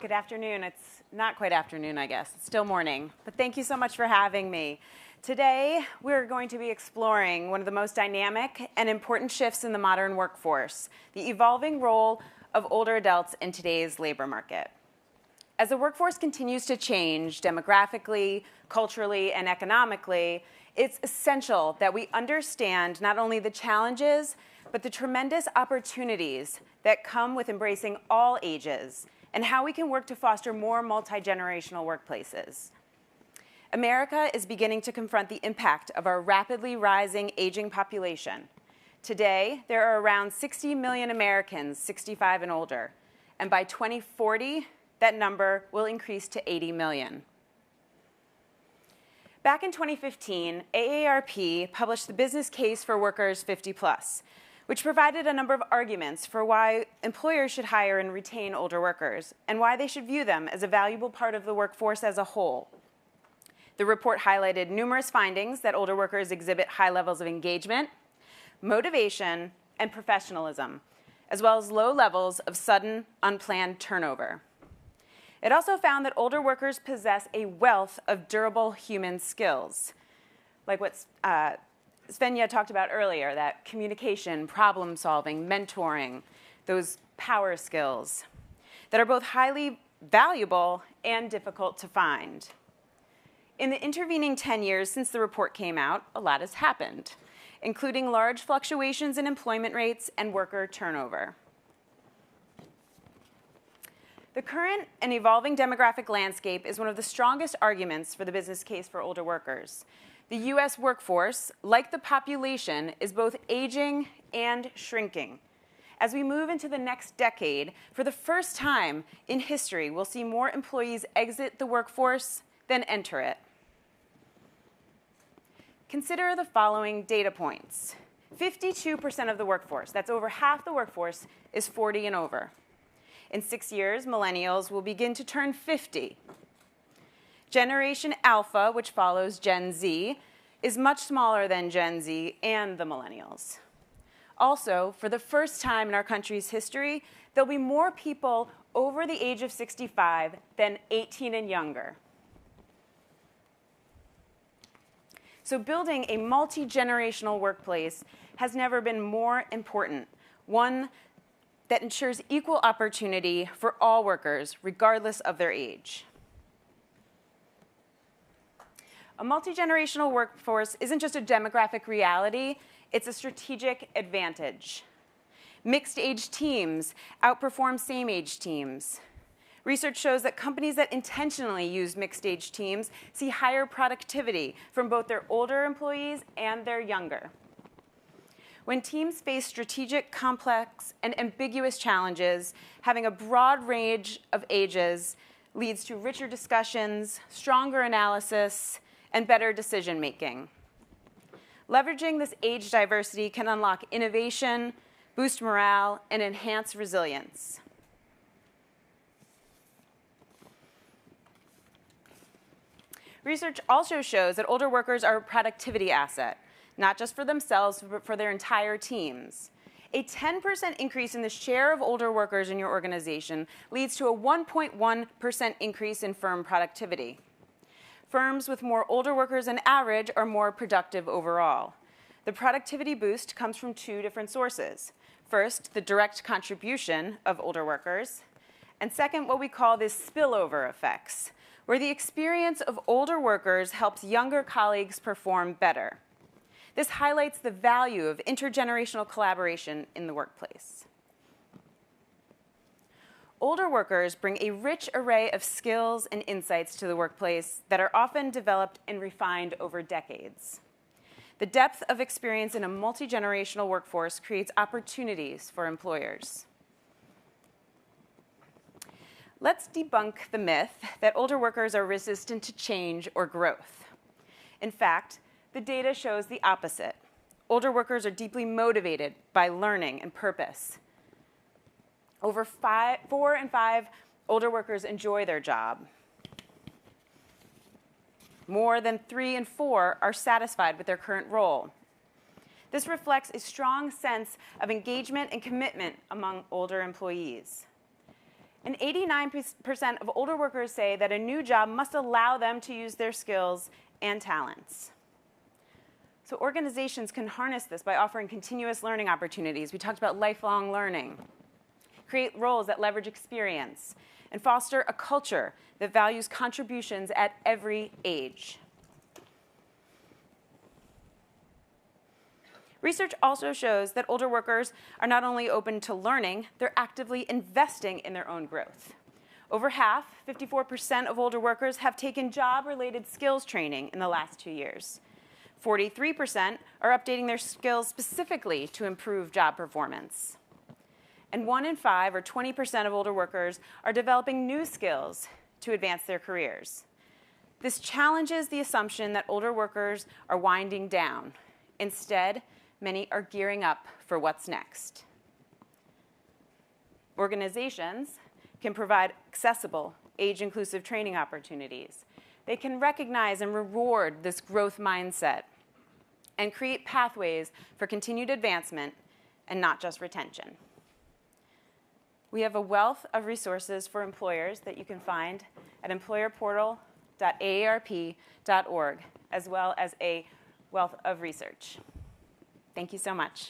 Good afternoon. It's not quite afternoon, I guess. It's still morning. But thank you so much for having me. Today, we're going to be exploring one of the most dynamic and important shifts in the modern workforce, the evolving role of older adults in today's labor market. As the workforce continues to change demographically, culturally, and economically, it's essential that we understand not only the challenges, but the tremendous opportunities that come with embracing all ages and how we can work to foster more multi-generational workplaces. America is beginning to confront the impact of our rapidly rising aging population. Today, there are around 60 million Americans 65 and older, and by 2040, that number will increase to 80 million. Back in 2015, AARP published the Business Case for Workers 50+, which provided a number of arguments for why employers should hire and retain older workers, and why they should view them as a valuable part of the workforce as a whole. The report highlighted numerous findings that older workers exhibit high levels of engagement, motivation, and professionalism, as well as low levels of sudden, unplanned turnover. It also found that older workers possess a wealth of durable human skills, like what Svenja talked about earlier, that communication, problem solving, mentoring, those power skills that are both highly valuable and difficult to find. In the intervening 10 years since the report came out, a lot has happened, including large fluctuations in employment rates and worker turnover. The current and evolving demographic landscape is one of the strongest arguments for the business case for older workers. The U.S. workforce, like the population, is both aging and shrinking. As we move into the next decade, for the first time in history, we'll see more employees exit the workforce than enter it. Consider the following data points. 52% of the workforce, that's over half the workforce, is 40 and over. In 6 years, millennials will begin to turn 50. Generation Alpha, which follows Gen Z, is much smaller than Gen Z and the millennials. Also, for the first time in our country's history, there'll be more people over the age of 65 than 18 and younger. So building a multi-generational workplace has never been more important, one that ensures equal opportunity for all workers, regardless of their age. A multi-generational workforce isn't just a demographic reality, it's a strategic advantage. Mixed-age teams outperform same-age teams. Research shows that companies that intentionally use mixed-age teams see higher productivity from both their older employees and their younger. When teams face strategic, complex, and ambiguous challenges, having a broad range of ages leads to richer discussions, stronger analysis, and better decision-making. Leveraging this age diversity can unlock innovation, boost morale, and enhance resilience. Research also shows that older workers are a productivity asset, not just for themselves, but for their entire teams. A 10% increase in the share of older workers in your organization leads to a 1.1% increase in firm productivity. Firms with more older workers than average are more productive overall. The productivity boost comes from two different sources. First, the direct contribution of older workers, and second, what we call the spillover effects, where the experience of older workers helps younger colleagues perform better. This highlights the value of intergenerational collaboration in the workplace. Older workers bring a rich array of skills and insights to the workplace that are often developed and refined over decades. The depth of experience in a multi-generational workforce creates opportunities for employers. Let's debunk the myth that older workers are resistant to change or growth. In fact, the data shows the opposite. Older workers are deeply motivated by learning and purpose. Over 4 in 5 older workers enjoy their job. More than 3 in 4 are satisfied with their current role. This reflects a strong sense of engagement and commitment among older employees. And 89% of older workers say that a new job must allow them to use their skills and talents. So organizations can harness this by offering continuous learning opportunities. We talked about lifelong learning. Create roles that leverage experience, and foster a culture that values contributions at every age. Research also shows that older workers are not only open to learning, they're actively investing in their own growth. Over half, 54% of older workers have taken job-related skills training in the last 2 years. 43% are updating their skills specifically to improve job performance. And 1 in 5, or 20% of older workers, are developing new skills to advance their careers. This challenges the assumption that older workers are winding down. Instead, many are gearing up for what's next. Organizations can provide accessible, age-inclusive training opportunities. They can recognize and reward this growth mindset and create pathways for continued advancement and not just retention. We have a wealth of resources for employers that you can find at employerportal.aarp.org, as well as a wealth of research. Thank you so much.